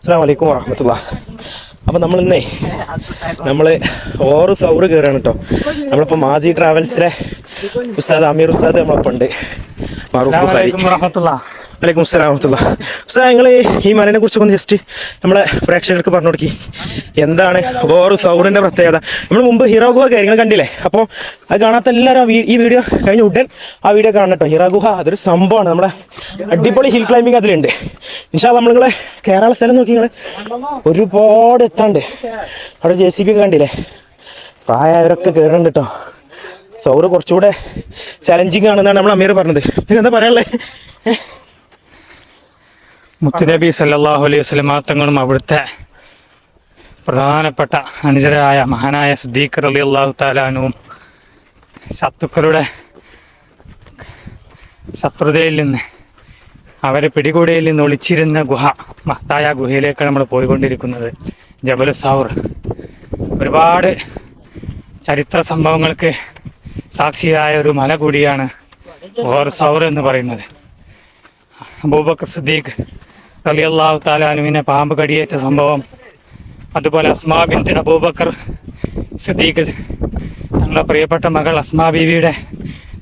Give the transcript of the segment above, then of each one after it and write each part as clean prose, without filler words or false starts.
അസ്സലാമു അലൈക്കും വറഹ്മത്തുള്ളാഹി. അപ്പോൾ നമ്മൾ ഓറ് സൗറ് കയറുകയാണ് കേട്ടോ. നമ്മളിപ്പോൾ മാസി ട്രാവൽസിലെ ഉസ്താദ് അമീർ ഉസ്താദ് നമ്മളൊപ്പം ഉണ്ട്. മാറൂഫ് ബുഖാരി. വലൈക്കും അസ്സലാം വറഹ്മത്തുള്ളാഹി. ഉസ്താദ്, നിങ്ങൾ ഈ മലനെ കുറിച്ചൊക്കെ ഒന്ന് ജസ്റ്റ് നമ്മളെ പ്രേക്ഷകർക്ക് പറഞ്ഞു കൊടുക്കി. എന്താണ് ഓറ് സൗറിൻ്റെ പ്രത്യേകത? നമ്മൾ മുമ്പ് ഹിറോ ഗുഹ കയറി, നിങ്ങൾ കണ്ടില്ലേ? അപ്പോൾ അത് കാണാത്ത എല്ലാവരും ഈ വീഡിയോ കഴിഞ്ഞ ഉടൻ ആ വീഡിയോ കാണണം കേട്ടോ. ഹിറോ ഗുഹ അതൊരു സംഭവമാണ്. നമ്മളെ അടിപൊളി ഹിൽ ക്ലൈമ്പിങ് അതിലുണ്ട്. ഇൻഷാ അല്ലാഹ് നിങ്ങളെ കേരള സ്ഥലം നോക്കി നിങ്ങൾ ഒരുപാട് എത്താണ്ട്. അവിടെ JCB ഒക്കെ കണ്ടില്ലേ? പ്രായമായവരൊക്കെ കയറുന്നുണ്ട് കേട്ടോ. സൗറ് കുറച്ചുകൂടെ ചലഞ്ചിങ് ആണെന്നാണ് നമ്മൾ അമീർ പറഞ്ഞത്. നിങ്ങൾക്ക് എന്താ പറയാനുള്ളത്? മുത്തുനബി സല്ലല്ലാഹു അലൈഹി വസല്ലം തങ്ങളും അവിടുത്തെ പ്രധാനപ്പെട്ട അനുചരായ മഹാനായ സിദ്ദീഖ് റളിയല്ലാഹു തആല അൻഹുവും ശത്രുക്കളുടെ ശത്രുതയിൽ നിന്ന് അവരെ പിടികൂടിയിൽ നിന്ന് ഒളിച്ചിരുന്ന മഹത്തായ ഗുഹയിലേക്കാണ് നമ്മൾ പോയിക്കൊണ്ടിരിക്കുന്നത്. ജബൽ സൗർ ഒരുപാട് ചരിത്ര സംഭവങ്ങൾക്ക് സാക്ഷിയായ ഒരു മല കൂടിയാണ് ഓർ സൗർ എന്ന് പറയുന്നത്. അബൂബക്കർ സിദ്ദീഖ് റളിയല്ലാഹു തആല അൻഹുവിനെ പാമ്പ് കടിയേറ്റ സംഭവം, അതുപോലെ അസ്മാ ബിൻത് അബൂബക്കർ സിദ്ദീഖ് തങ്ങളുടെ പ്രിയപ്പെട്ട മകൾ അസ്മാ ബീവിയുടെ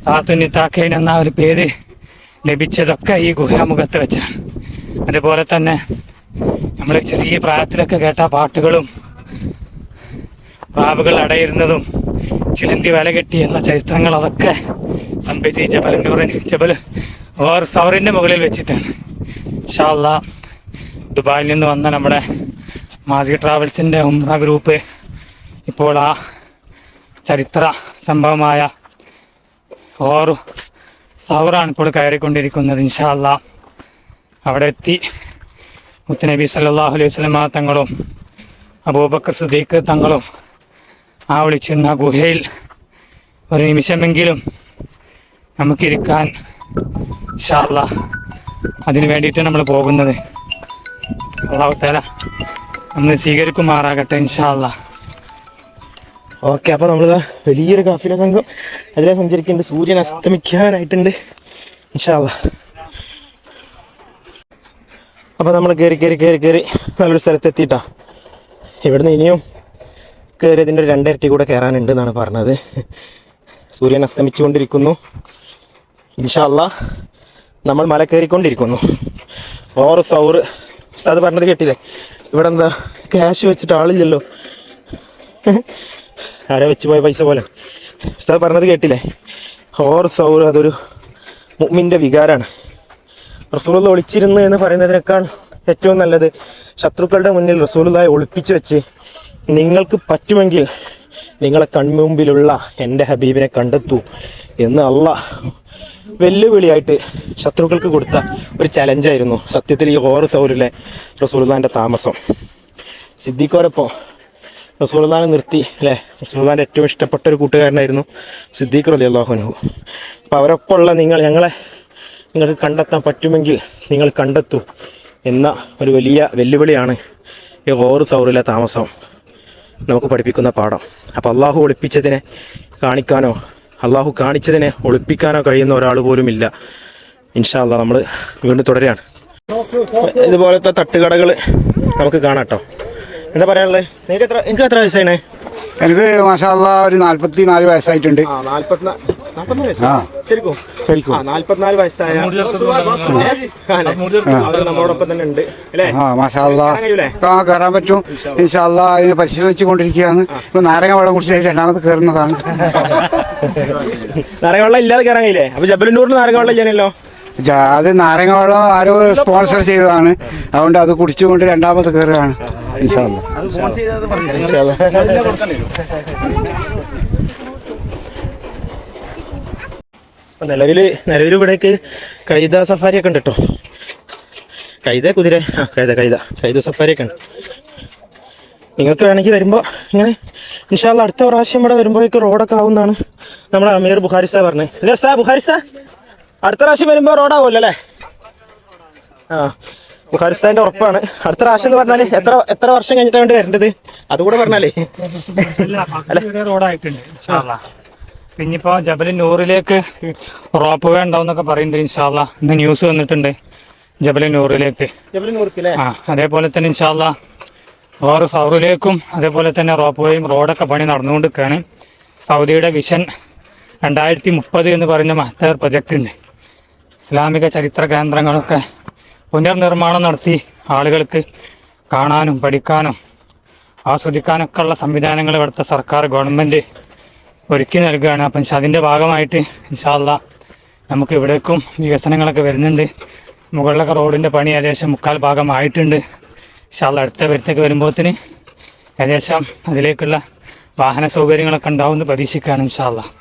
താത്തുനിത്താഖൈൻ എന്ന ഒരു പേര് ലഭിച്ചതൊക്കെ ഈ ഗുഹാമുഖത്ത് വെച്ചാണ്. അതുപോലെ തന്നെ നമ്മൾ ചെറിയ പ്രായത്തിലൊക്കെ കേട്ട പാട്ടുകളും പ്രാവുകൾ അടയിരുന്നതും ചിലന്തി വല കെട്ടി എന്ന ചരിത്രങ്ങൾ അതൊക്കെ സംഭവിച്ച ജബൽ ഓർ സൗറിൻ്റെ മുകളിൽ വെച്ചിട്ടാണ്. ഇൻഷാ അല്ലാഹ് ദുബായിൽ നിന്ന് വന്ന നമ്മുടെ മാസി ട്രാവൽസിൻ്റെ ഉംറ ഗ്രൂപ്പ് ഇപ്പോൾ ആ ചരിത്ര സംഭവമായ ഓർ സൗറാണ് ഇപ്പോൾ കയറിക്കൊണ്ടിരിക്കുന്നത്. ഇൻഷാ അല്ലാഹ് അവിടെ എത്തി മുത്തുനബി സല്ലല്ലാഹു അലൈഹി വസല്ലം തങ്ങളും അബൂബക്കർ സിദ്ദീഖ് തങ്ങളും ആ വിളിച്ചിരുന്ന ഗുഹയിൽ ഒരു നിമിഷമെങ്കിലും നമുക്കിരിക്കാൻ ഇൻഷാ അല്ലാഹ് അതിനു വേണ്ടിയിട്ട് നമ്മൾ പോകുന്നത്. അല്ലാഹു തആല നമ്മൾ സ്വീകരിക്കുമാറാകട്ടെ ഇൻഷാ അല്ലാഹ്. ഓക്കെ, അപ്പോൾ നമ്മൾ വലിയൊരു കാഫില സംഘം അതിലെ സഞ്ചരിക്കുന്നുണ്ട്. സൂര്യൻ അസ്തമിക്കാനായിട്ടുണ്ട് ഇൻഷാ അല്ലാഹ്. അപ്പോൾ നമ്മൾ കയറി നല്ലൊരു സ്ഥലത്തെത്തിയിട്ടാ. ഇവിടുന്ന് ഇനിയും കയറിയതിൻ്റെ ഒരു 2 ഇരട്ടി കൂടെ കയറാനുണ്ട് എന്നാണ് പറഞ്ഞത്. സൂര്യൻ അസ്തമിച്ചുകൊണ്ടിരിക്കുന്നു. ഇൻഷാ അല്ലാഹ് നമ്മൾ മല കയറിക്കൊണ്ടിരിക്കുന്നു. ഓർ സൗർ ഉസ്താദ് പറഞ്ഞത് കേട്ടില്ലേ? ഇവിടെ എന്താ ക്യാഷ് വെച്ചിട്ട് ആളില്ലല്ലോ, ആരോ വെച്ച് പോയ പൈസ പോലെ. ഉസ്താദ് പറഞ്ഞത് കേട്ടില്ലേ? ഓർ സൗർ അതൊരു മുഅ്മിൻ്റെ വികാരമാണ്. റസൂലുള്ളാഹി ഒളിച്ചിരുന്നു എന്ന് പറയുന്നതിനേക്കാൾ ഏറ്റവും നല്ലത് ശത്രുക്കളുടെ മുന്നിൽ റസൂലുള്ളാഹി ഒളിപ്പിച്ച് വെച്ച് നിങ്ങൾക്ക് പറ്റുമെങ്കിൽ നിങ്ങളെ കൺമുമ്പിലുള്ള എൻ്റെ ഹബീബിനെ കണ്ടെത്തൂ എന്ന് അള്ളാഹ് വെല്ലുവിളിയായിട്ട് ശത്രുക്കൾക്ക് കൊടുത്ത ഒരു ചലഞ്ചായിരുന്നു സത്യത്തിൽ ഈ ഓർ സൗറിലെ റസൂലുള്ളാഹിൻ്റെ താമസം. സിദ്ദീഖോരപ്പോൾ റസൂലുള്ളാഹിനെ നിർത്തി അല്ലേ? റസൂലുള്ളാഹിൻ്റെ ഏറ്റവും ഇഷ്ടപ്പെട്ട ഒരു കൂട്ടുകാരനായിരുന്നു സിദ്ദീഖ് റളിയല്ലാഹു അൻഹു. അപ്പോൾ അവരൊപ്പം ഉള്ള നിങ്ങൾക്ക് കണ്ടെത്താൻ പറ്റുമെങ്കിൽ നിങ്ങൾ കണ്ടെത്തൂ എന്ന ഒരു വലിയ വെല്ലുവിളിയാണ് ഈ ഓർ സൗറിലെ താമസം നമുക്ക് പഠിപ്പിക്കുന്ന പാഠം. അപ്പോൾ അള്ളാഹു ഒളിപ്പിച്ചതിനെ കാണിക്കാനോ അള്ളാഹു കാണിച്ചതിനെ ഒളിപ്പിക്കാനോ കഴിയുന്ന ഒരാൾ പോലും ഇല്ല. ഇൻഷാ അല്ലാഹ് നമ്മൾ വീണ്ടും തുടരുകയാണ്. ഇതുപോലത്തെ തട്ടുകടകൾ നമുക്ക് കാണാം കേട്ടോ. എന്താ പറയാനുള്ളത്? നിങ്ങൾക്ക് എത്ര വയസ്സാണ്? എനിക്ക് മാഷാ അല്ലാഹ് ഒരു 44 വയസ്സായിട്ടുണ്ട്. 44 വയസ്സായ നമ്മളോടൊപ്പം തന്നെ ഉണ്ട് അല്ലേ? മാഷാ അല്ലാഹ് കയറാൻ പറ്റും ഇൻഷാ അല്ലാഹ്. അതിനെ പരിശീലിച്ചു കൊണ്ടിരിക്കുകയാണ്. ഇപ്പൊ നാരങ്ങ വെള്ളം കുടിച്ച് 2ാമത് കയറുന്നതാണ്. നാരങ്ങ വെള്ളം ഇല്ലാതെ കയറാൻ കഴിയില്ലേ? അപ്പൊ ജബലന്നൂറിന് നാരങ്ങ വെള്ളം ഇല്ലാനല്ലോ. അത് നാരങ്ങ വെള്ളം ആരോ സ്പോൺസർ ചെയ്തതാണ്. അതുകൊണ്ട് അത് കുടിച്ചുകൊണ്ട് 2ാമത് കയറുകയാണ് ഇൻഷാ അല്ലാഹ്. നിലവിൽ ഇവിടേക്ക് കൈത സഫാരിയൊക്കെ ഉണ്ട് കേട്ടോ. കുതിര കൈത സഫാരിയൊക്കെ ഉണ്ട്. നിങ്ങൾക്ക് വേണമെങ്കിൽ വരുമ്പോൾ ഇങ്ങനെ ഇൻഷാ അല്ലാഹ് അടുത്ത പ്രാവശ്യം ഇവിടെ വരുമ്പോഴേക്ക് റോഡൊക്കെ ആവുമെന്നാണ് നമ്മുടെ അമീർ ബുഖാരി സാ പറഞ്ഞത്. അല്ലേ സാ ബുഖാരി സാ? അടുത്ത പ്രാവശ്യം വരുമ്പോൾ റോഡാവുമല്ലോ അല്ലേ? ബുഖാരി സാറിൻ്റെ ഉറപ്പാണ്. അടുത്ത പ്രാവശ്യം എന്ന് പറഞ്ഞാൽ എത്ര വർഷം കഴിഞ്ഞിട്ടാണ് വരേണ്ടത്? അതുകൂടെ പറഞ്ഞാലേ റോഡായിട്ടുണ്ട് ഇൻഷാ അല്ലാഹ്. പിന്നിപ്പോ ജബൽ നൂറിലേക്ക് റോപ്പ് വേ ഉണ്ടാവുന്നൊക്കെ പറയുന്നുണ്ട് ഇൻഷാ അല്ലാഹ്. ഇന്ന് ന്യൂസ് വന്നിട്ടുണ്ട് ജബലനൂറിലേക്ക്. അതേപോലെ തന്നെ ഇൻഷാ അല്ലാഹ് ഓരോ സൗറിലേക്കും അതേപോലെ തന്നെ റോപ്വേയും റോഡൊക്കെ പണി നടന്നുകൊണ്ടിരിക്കുകയാണ്. സൗദിയുടെ വിഷൻ 2030 എന്ന് പറയുന്ന മഹത്തായ പ്രൊജക്റ്റ് ഉണ്ട്. ഇസ്ലാമിക ചരിത്ര കേന്ദ്രങ്ങളൊക്കെ പുനർനിർമ്മാണം നടത്തി ആളുകൾക്ക് കാണാനും പഠിക്കാനും ആസ്വദിക്കാനൊക്കെ ഉള്ള സംവിധാനങ്ങൾ ഇവിടുത്തെ സർക്കാർ ഗവൺമെൻറ് ഒരുക്കി നൽകുകയാണ്. അപ്പം അതിൻ്റെ ഭാഗമായിട്ട് ഇൻഷാ അല്ലാഹ് നമുക്ക് ഇവിടേക്കും വികസനങ്ങളൊക്കെ വരുന്നുണ്ട്. മുകളിലൊക്കെ റോഡിൻ്റെ പണി ഏകദേശം 3/4 ഭാഗമായിട്ടുണ്ട്. ഇൻഷാ അല്ലാഹ് അടുത്ത വരുത്തേക്ക് വരുമ്പോഴത്തേന് ഏകദേശം അതിലേക്കുള്ള വാഹന സൗകര്യങ്ങളൊക്കെ ഉണ്ടാവുമെന്ന് പ്രതീക്ഷിക്കുകയാണ് ഇൻഷാ അല്ലാഹ്.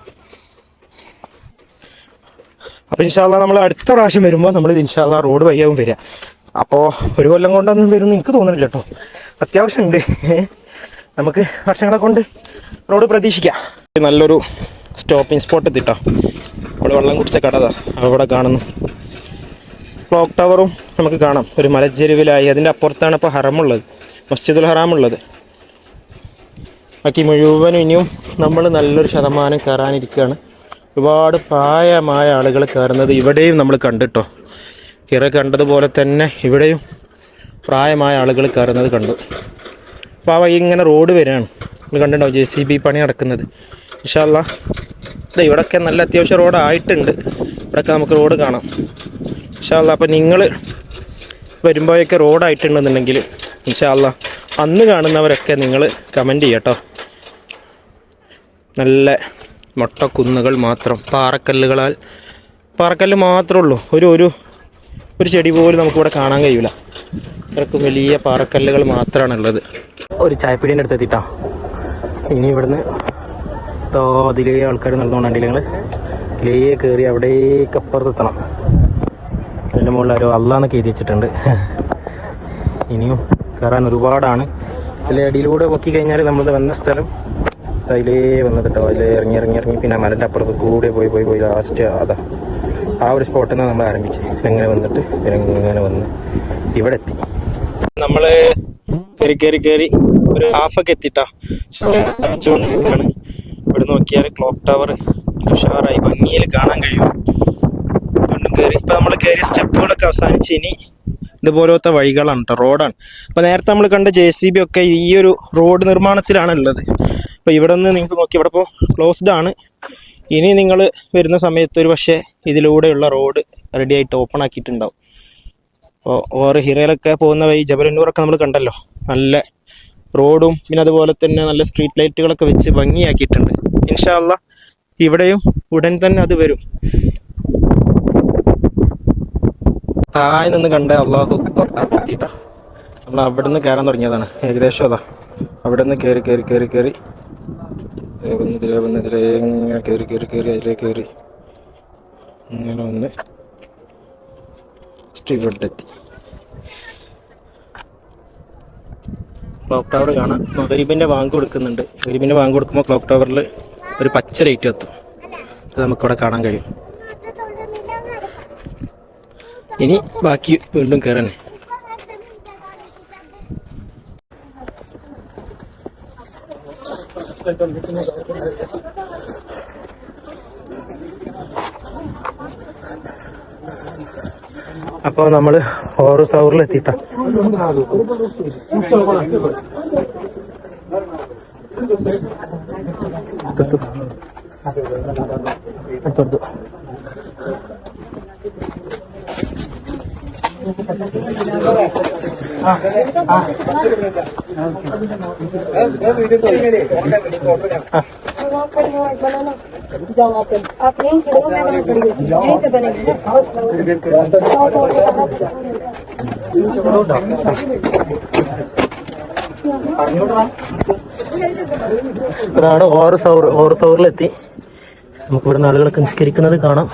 അപ്പോൾ ഇൻഷാ അല്ലാഹ് നമ്മൾ അടുത്ത പ്രാവശ്യം വരുമ്പോൾ നമ്മൾ ഇൻഷാ അല്ലാഹ് റോഡ് വഴിയാവും വരിക. അപ്പോൾ ഒരു കൊല്ലം കൊണ്ടൊന്നും വരുമെന്ന് എനിക്ക് തോന്നുന്നില്ല കേട്ടോ. അത്യാവശ്യമുണ്ട്, നമുക്ക് വർഷങ്ങളെ കൊണ്ട് റോഡ് പ്രതീക്ഷിക്കാം. നല്ലൊരു സ്റ്റോപ്പിംഗ് സ്പോട്ട് എത്തിട്ടോ. നമ്മൾ വെള്ളം കുടിച്ച കടതാ അവിടെ കാണുന്നു. ക്ലോക്ക് ടവറും നമുക്ക് കാണാം, ഒരു മലച്ചെരുവിലായി. അതിൻ്റെ അപ്പുറത്താണ് ഇപ്പോൾ ഹറമുള്ളത്, മസ്ജിദുൽ ഹറാമുള്ളത്. ബാക്കി മുഴുവനും ഇനിയും നമ്മൾ നല്ലൊരു ശതമാനം കയറാനിരിക്കുകയാണ്. ഒരുപാട് പ്രായമായ ആളുകൾ കയറുന്നത് ഇവിടെയും നമ്മൾ കണ്ടിട്ടോ. ഇറ കണ്ടതുപോലെ തന്നെ ഇവിടെയും പ്രായമായ ആളുകൾ കയറുന്നത് കണ്ടു. അപ്പോൾ ആ വഴി ഇങ്ങനെ റോഡ് വരികയാണ്. നിങ്ങൾ കണ്ടിട്ടുണ്ടാവും JCB പണി നടക്കുന്നത്. ഇൻഷാ അല്ലാഹ് ഇവിടെയൊക്കെ നല്ല അത്യാവശ്യം റോഡായിട്ടുണ്ട്. ഇവിടെയൊക്കെ നമുക്ക് റോഡ് കാണാം ഇൻഷാ അല്ലാഹ്. അപ്പോൾ നിങ്ങൾ വരുമ്പോഴൊക്കെ റോഡായിട്ടുണ്ടെന്നുണ്ടെങ്കിൽ ഇൻഷാ അല്ലാഹ് അന്ന് കാണുന്നവരൊക്കെ നിങ്ങൾ കമൻറ്റ് ചെയ്യട്ടോ. നല്ല മൊട്ടക്കുന്നുകൾ മാത്രം, പാറക്കല്ല് മാത്രമേ ഉള്ളൂ. ഒരു ചെടി പോലും നമുക്കിവിടെ കാണാൻ കഴിയില്ല. ഇത്രക്കും വലിയ പാറക്കല്ലുകൾ മാത്രമാണ് ഉള്ളത്. ഒരു ചായപ്പീടിൻ്റെ അടുത്ത് എത്തിയിട്ടാ. ഇനി ഇവിടുന്ന് അതിലേ ആൾക്കാർ നടന്നുകൊണ്ടില്ല. ഞങ്ങൾ ഇതിലേ കയറി അവിടേക്ക് അപ്പുറത്തെത്തണം. അതിൻ്റെ മുകളിൽ ആരോ അള്ളാന്നൊക്കെ എഴുതി വെച്ചിട്ടുണ്ട്. ഇനിയും കയറാൻ ഒരുപാടാണ്. അതിലെ അടിയിലൂടെ നോക്കി കഴിഞ്ഞാൽ നമ്മൾ വന്ന സ്ഥലം അതിലേ വന്നത് കേട്ടോ. അതിലേ ഇറങ്ങി പിന്നെ മലൻ്റെ അപ്പുറത്ത് കൂടെ പോയി ലാസ്റ്റ് അതാ ആ ഒരു സ്പോട്ടിൽ നിന്ന് നമ്മൾ ആരംഭിച്ച് ഇങ്ങനെ വന്നിട്ട് ഇങ്ങനെ വന്ന് ഇവിടെ എത്തി. നമ്മൾ കയറി ഒരു ഹാഫൊക്കെ എത്തിട്ടാ. ശ്രമിച്ചുകൊണ്ടിരിക്കുകയാണ്. ഇവിടെ നോക്കിയാൽ ക്ലോക്ക് ടവർ ഉഷാറായി ഭംഗിയിൽ കാണാൻ കഴിയും. വീണ്ടും കയറി ഇപ്പം നമ്മൾ കയറിയ സ്റ്റെപ്പുകളൊക്കെ അവസാനിച്ച് ഇനി ഇതുപോലത്തെ വഴികളാണ് കേട്ടോ, റോഡാണ്. അപ്പോൾ നേരത്തെ നമ്മൾ കണ്ട JCB ഒക്കെ ഈ ഒരു റോഡ് നിർമ്മാണത്തിലാണ് ഉള്ളത്. അപ്പോൾ ഇവിടെ നിന്ന് നിങ്ങൾക്ക് നോക്കി ഇവിടെ ഇപ്പോൾ ക്ലോസ്ഡ് ആണ്. ഇനി നിങ്ങൾ വരുന്ന സമയത്ത് ഒരു പക്ഷേ ഇതിലൂടെയുള്ള റോഡ് റെഡി ആയിട്ട് ഓപ്പൺ ആക്കിയിട്ടുണ്ടാവും. അപ്പോൾ ഓരോ ഹിറയിലൊക്കെ പോകുന്ന വഴി ജബലന്നൂറൊക്കെ നമ്മൾ കണ്ടല്ലോ, നല്ല റോഡും പിന്നെ അതുപോലെ തന്നെ നല്ല സ്ട്രീറ്റ് ലൈറ്റുകളൊക്കെ വെച്ച് ഭംഗിയാക്കിയിട്ടുണ്ട്. ഇൻഷാ അല്ലാഹ് ഇവിടെയും ഉടൻ തന്നെ അത് വരും. താഴെ നിന്ന് കണ്ട അള്ളാഹു എത്തിയിട്ടാ. നമ്മൾ അവിടെ നിന്ന് കയറാൻ തുടങ്ങിയതാണ്. ഏകദേശം അതാ അവിടെ നിന്ന് കയറി ഇതിലേ ഇങ്ങനെ കയറി അതിലേ കയറി ഇങ്ങനെ വന്ന് സ്ട്രീറ്റിലെത്തി. ക്ലോക്ക് ടവർ കാണാം. ഗരീബിൻ്റെ ബാങ്ക് കൊടുക്കുന്നുണ്ട്. ഗരീബിൻ്റെ ബാങ്ക് കൊടുക്കുമ്പോൾ ക്ലോക്ക് ടവറിൽ ഒരു പച്ച ലൈറ്റ് എത്തും. അത് നമുക്കിവിടെ കാണാൻ കഴിയും. ഇനി ബാക്കി വീണ്ടും കയറണേ. അപ്പോൾ നമ്മൾ ഓരോ സൗറിലെത്തിയിട്ടാ. അടുത്തു അതാണ് ഓരോ സൗറിലെത്തി. നമുക്ക് ഇവിടുന്ന് ആളുകളൊക്കെ നിസ്കരിക്കുന്നത് കാണാം.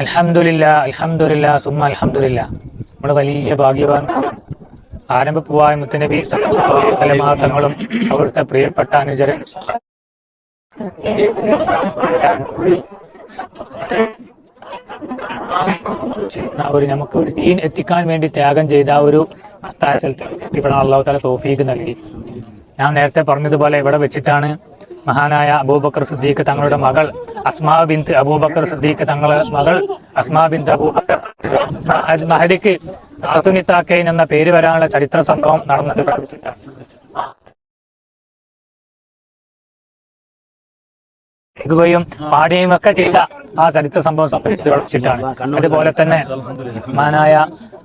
അൽഹംദുലില്ലാ സുമ്മ അൽഹംദുലില്ലാ. നമ്മൾ വലിയ ഭാഗ്യവാൻ. ആരംഭപ്പുവായ മുത്തനബി സല്ലല്ലാഹു അലൈഹി വസല്ലം തങ്ങളും അവിടുത്തെ പ്രിയപ്പെട്ട അനുചരൻ നമുക്ക് ഒരു ദീൻ എത്തിക്കാൻ വേണ്ടി ത്യാഗം ചെയ്ത ഒരു മഹത്തായ സ്ഥലത്ത് എത്തിപ്പെടാൻ അള്ളാഹു തആല തൗഫീഖ് നൽകി. ഞാൻ നേരത്തെ പറഞ്ഞതുപോലെ ഇവിടെ വെച്ചിട്ടാണ് മഹാനായ അബൂബക്കർ സിദ്ദീഖ് തങ്ങളുടെ മകൾ അസ്മാ ബിൻത് അബൂബക്കർ സിദ്ദീഖ് തങ്ങളുടെ മകൾ അസ്മാ ബിൻത് അബൂബക്കർ മഹദിക്ക് അത്തുനിത്താക്കൈൻ എന്ന പേര് വരാനുള്ള ചരിത്ര സംഭവം നടന്നത് ഇവിടെ വെച്ചിട്ടാണ്. ുകയും പാടുകയും ഒക്കെ ചെയ്ത ആ ചരിത്ര സംഭവം സംഭവിച്ചിട്ടാണ്. അതുപോലെ തന്നെ മഹാനായ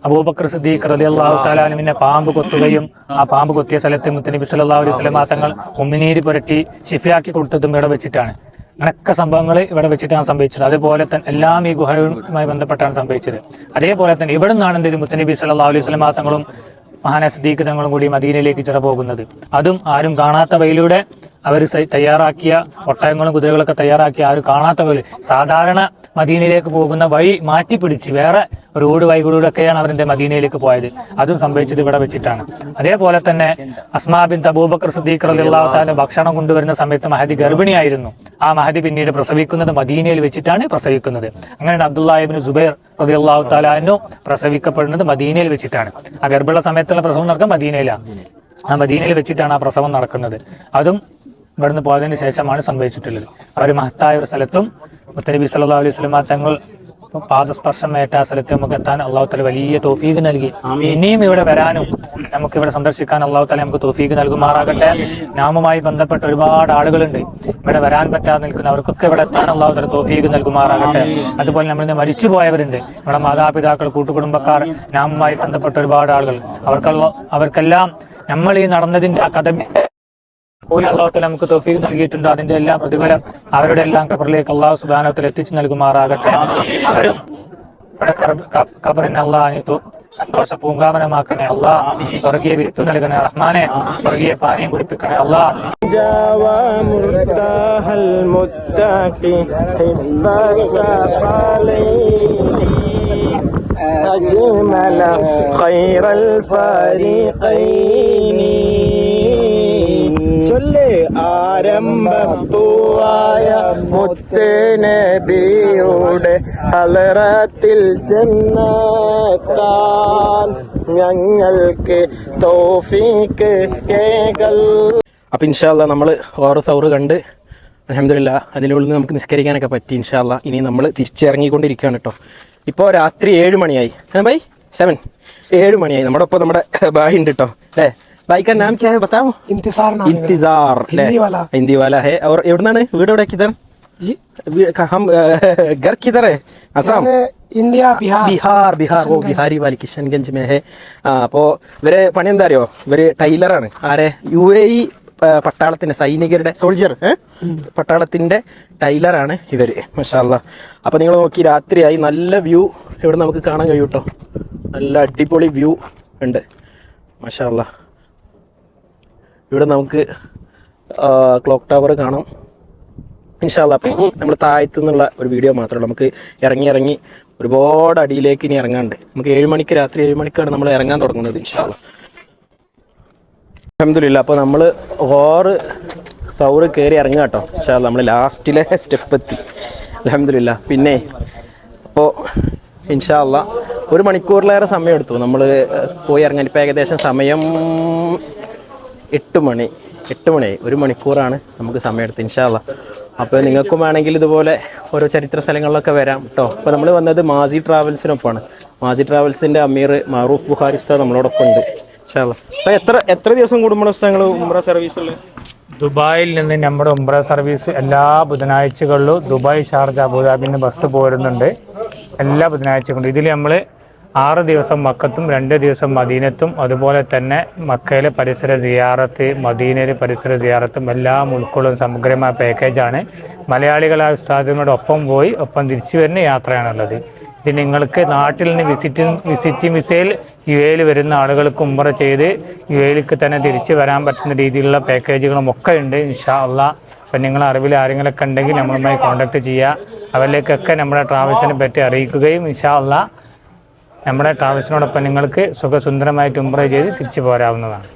അബൂബക്കർ സിദ്ദീഖ് റളിയല്ലാഹു തആല അൻഹുവിനെ പാമ്പ് കൊത്തുകയും ആ പാമ്പ് കൊത്തിയ സ്ഥലത്ത് മുത്തനബി സല്ലല്ലാഹു അലൈഹി വസല്ലം തങ്ങൾ ഉമ്മിനീര് പുരട്ടി ശിഫയാക്കി കൊടുത്തതും ഇവിടെ വെച്ചിട്ടാണ്. അങ്ങനൊക്കെ സംഭവങ്ങൾ ഇവിടെ വെച്ചിട്ടാണ് സംഭവിച്ചത്. അതുപോലെ തന്നെ എല്ലാം ഈ ഗുഹയുമായി ബന്ധപ്പെട്ടാണ് സംഭവിച്ചത്. അതേപോലെ തന്നെ ഇവിടെ നിന്നാണ് എന്തെങ്കിലും മുത്തനബി സല്ലല്ലാഹു അലൈഹി വസല്ലം തങ്ങളും മഹാനായ സിദ്ദീഖ് തങ്ങളും കൂടി മദീനയിലേക്ക് ചിറ പോകുന്നത്. അതും ആരും കാണാത്ത വഴിയിലൂടെ അവർ തയ്യാറാക്കിയ ഒട്ടകങ്ങളും കുതിരകളൊക്കെ തയ്യാറാക്കിയ ആരും കാണാത്ത വഴി, സാധാരണ മദീനയിലേക്ക് പോകുന്ന വഴി മാറ്റിപ്പിടിച്ച് വേറെ റോഡ് വഴികളിലൂടെയൊക്കെയാണ് അവരുടെ മദീനയിലേക്ക് പോയത്. അതും സംഭവിച്ചത് ഇവിടെ വെച്ചിട്ടാണ്. അതേപോലെ തന്നെ അസ്മാ ബിൻത് അബൂബക്കർ സിദ്ദീഖ് റളിയല്ലാഹു തആല ഭക്ഷണം കൊണ്ടുവരുന്ന സമയത്ത് മഹദി ഗർഭിണിയായിരുന്നു. ആ മഹദി പിന്നീട് പ്രസവിക്കുന്നത് മദീനയിൽ വെച്ചിട്ടാണ് പ്രസവിക്കുന്നത്. അങ്ങനെ അബ്ദുല്ലാഹ് ഇബ്നു സുബൈർ റളിയല്ലാഹു തആല അൻഹു പ്രസവിക്കപ്പെടുന്നത് മദീനയിൽ വെച്ചിട്ടാണ്. ആ ഗർഭമുള്ള സമയത്തുള്ള പ്രസവം നടക്കാൻ മദീനയിലാണ്. ആ മദീനയിൽ വെച്ചിട്ടാണ് ആ പ്രസവം നടക്കുന്നത്. അതും ഇവിടുന്ന് പോയതിന് ശേഷമാണ് സംഭവിച്ചിട്ടുള്ളത്. അവർ മഹത്തായ ഒരു സ്ഥലത്തും മുത്തനബി സല്ലല്ലാഹു അലൈഹി വസല്ലം തങ്ങൾ പാദസ്പർശം ഏറ്റ ആ സ്ഥലത്ത് നമുക്ക് എത്താൻ അള്ളാഹു തആല വലിയ തൗഫീഖ് നൽകി. ഇനിയും ഇവിടെ വരാനും നമുക്ക് ഇവിടെ സന്ദർശിക്കാൻ അള്ളാഹു തആല നമുക്ക് തൗഫീഖ് നൽകുമാറാകട്ടെ. നാമുമായി ബന്ധപ്പെട്ട ഒരുപാട് ആളുകളുണ്ട് ഇവിടെ വരാൻ പറ്റാതെ നിൽക്കുന്ന, അവർക്കൊക്കെ ഇവിടെ എത്താൻ അള്ളാഹു തആല തൗഫീഖ് നൽകുമാറാകട്ടെ. അതുപോലെ നമ്മളിൽ നിന്ന് മരിച്ചു പോയവരുണ്ട്, നമ്മുടെ മാതാപിതാക്കൾ, കൂട്ടുകുടുംബക്കാർ, നാമുമായി ബന്ധപ്പെട്ട ഒരുപാട് ആളുകൾ, അവർക്കെല്ലാം നമ്മൾ ഈ നടന്നതിന്റെ ആ കഥ അള്ളാഹു തആല നമുക്ക് തൗഫീഖ് നൽകിയിട്ടുണ്ട്. അതിന്റെ എല്ലാ പ്രതിഫലം അവരുടെ എല്ലാം ഖബറിലേക്ക് അള്ളാഹു സുബ്ഹാനഹു വ തആല എത്തിച്ചു നൽകുമാറാകട്ടെ. അവരും ഖബറിനെ അള്ളാഹു സന്തോഷ പൂങ്കാവനമാക്കണേ. അള്ളാഹ് സ്വർഗീയ വിരുത്ത് നൽകണേ. റഹ്മാനെ സ്വർഗീയ പാനീയം കുടിപ്പിക്കണേ. അള്ളാഹ് أجمل خير الفريقين ചൊല്ല് ആരംഭപ്പൂവായ മുത്ത് നബിയുടെ ഹളറത്തിൽ ചെന്നെത്താൻ ഞങ്ങൾക്ക് തൗഫീഖ് കേകൽ. അപ്പം ഇൻഷാ അല്ലാഹ് നമ്മൾ ഓരോ സൗറ് കണ്ട് അൽഹംദുലില്ലാഹ് അതിൻ്റെ ഉള്ളിൽ നമുക്ക് നിസ്കരിക്കാനൊക്കെ പറ്റി. ഇൻഷാ അല്ലാഹ് ഇനി നമ്മൾ തിരിച്ചിറങ്ങിക്കൊണ്ടിരിക്കുകയാണ് കേട്ടോ. ഇപ്പോൾ രാത്രി 7 മണിയായി. ബൈ 7 മണിയായി. നമ്മുടെ ഒപ്പം നമ്മുടെ ബായ് ഉണ്ട് കേട്ടോ അല്ലേ? भाई का नाम क्या है बताओ? इंतजार हिंदी वाला है. और एवढनाने वीड एवढा किधर हम घर किधर है? असम, इंडिया, बिहार. वो बिहारी वाली किशनगंज में है. അപ്പോൾ ഇവരെ പണി എന്താ അറിയോ? ഇവര് ടൈലറാണ്. ആരെ? UAE പട്ടാളത്തിന്റെ സൈനികരുടെ സോൾജർ പട്ടാളത്തിന്റെ ടൈലറാണ് ഇവര്. മാഷാ അല്ലാഹ്. അപ്പൊ നിങ്ങൾ നോക്കി, രാത്രിയായി. നല്ല വ്യൂ ഇവിടെ നമുക്ക് കാണാൻ കഴിയും കേട്ടോ. നല്ല അടിപൊളി വ്യൂ ഉണ്ട്. മാഷാ അല്ലാഹ്. ഇവിടെ നമുക്ക് ക്ലോക്ക് ടവർ കാണാം ഇൻഷാ അല്ലാഹ്. അപ്പം നമ്മൾ താഴത്തു നിന്നുള്ള ഒരു വീഡിയോ മാത്രമേ ഉള്ളൂ. നമുക്ക് ഇറങ്ങി ഒരുപാട് അടിയിലേക്ക് ഇനി ഇറങ്ങാണ്ട്. നമുക്ക് 7 മണിക്ക്, രാത്രി 7 മണിക്കാണ് നമ്മൾ ഇറങ്ങാൻ തുടങ്ങുന്നത് ഇൻഷാ അല്ലാഹ്. അൽഹംദുലില്ലാഹ്. അപ്പോൾ നമ്മൾ 6 സൗറ് കയറി ഇറങ്ങുക കേട്ടോ ഇൻഷാ അല്ലാഹ്. നമ്മൾ ലാസ്റ്റിലെ സ്റ്റെപ്പ് എത്തി അൽഹംദുലില്ലാഹ്. പിന്നെ അപ്പോൾ ഇൻഷാ അല്ലാഹ് 1 മണിക്കൂറിലേറെ സമയം എടുത്തു നമ്മൾ പോയി ഇറങ്ങാൻ. ഇപ്പോൾ ഏകദേശം സമയം 8 മണി 1 മണിക്കൂറാണ് നമുക്ക് സമയമെടുത്ത് ഇൻഷാ അല്ലാഹ്. അപ്പോൾ നിങ്ങൾക്കും വേണമെങ്കിൽ ഇതുപോലെ ഓരോ ചരിത്ര സ്ഥലങ്ങളിലൊക്കെ വരാം കേട്ടോ. അപ്പോൾ നമ്മൾ വന്നത് മാസി ട്രാവൽസിനൊപ്പമാണ്. മാസി ട്രാവൽസിൻ്റെ അമീർ മാറൂഫ് ബുഖാരി ഉസ്താദ് നമ്മളോടൊപ്പം ഉണ്ട് ഇൻഷാ അല്ലാഹ്. എത്ര ദിവസം കൂടുമ്പോൾ ഉസ്താദ് ഉംറ സർവീസുള്ള? ദുബായിൽ നിന്ന് നമ്മുടെ ഉംറ സർവീസ് എല്ലാ ബുധനാഴ്ചകളിലും ദുബായ്, ഷാർജ, അബുദാബിയിൽ നിന്ന് ബസ് പോരുന്നുണ്ട്. എല്ലാ ബുധനാഴ്ചകളും. ഇതിൽ നമ്മൾ 6 ദിവസം മക്കത്തും 2 ദിവസം മദീനത്തും, അതുപോലെ തന്നെ മക്കയിലെ പരിസര സിയാറത്ത്, മദീനയിലെ പരിസര സിയാറത്തും എല്ലാം ഉൾക്കൊള്ളുന്ന സമഗ്രമായ പാക്കേജാണ്. മലയാളികളായ ഉസ്താദുമാരോടൊപ്പം പോയി ഒപ്പം തിരിച്ചു വരുന്ന യാത്രയാണുള്ളത്. ഇത് നിങ്ങൾക്ക് നാട്ടിൽ നിന്ന് വിസിറ്റിംഗ് വിസയിൽ UAE വരുന്ന ആളുകൾക്ക് ഉംറ ചെയ്ത് UAE തന്നെ തിരിച്ചു വരാൻ പറ്റുന്ന രീതിയിലുള്ള പാക്കേജുകളും ഒക്കെ ഉണ്ട് ഇൻഷാ അല്ലാഹ്. അപ്പം നിങ്ങളുടെ അറിവിൽ ആരെങ്കിലൊക്കെ ഉണ്ടെങ്കിൽ നമ്മളുമായി കോൺടാക്ട് ചെയ്യുക. അവരിലേക്കൊക്കെ നമ്മുടെ ട്രാവൽസിനെ പറ്റി അറിയിക്കുകയും ഇൻഷാ അല്ലാഹ് നമ്മുടെ ട്രാവൽസിനോടൊപ്പം നിങ്ങൾക്ക് സുഖസുന്ദരമായിട്ട് ഉംറ ചെയ്ത് തിരിച്ചു പോരാവുന്നതാണ്.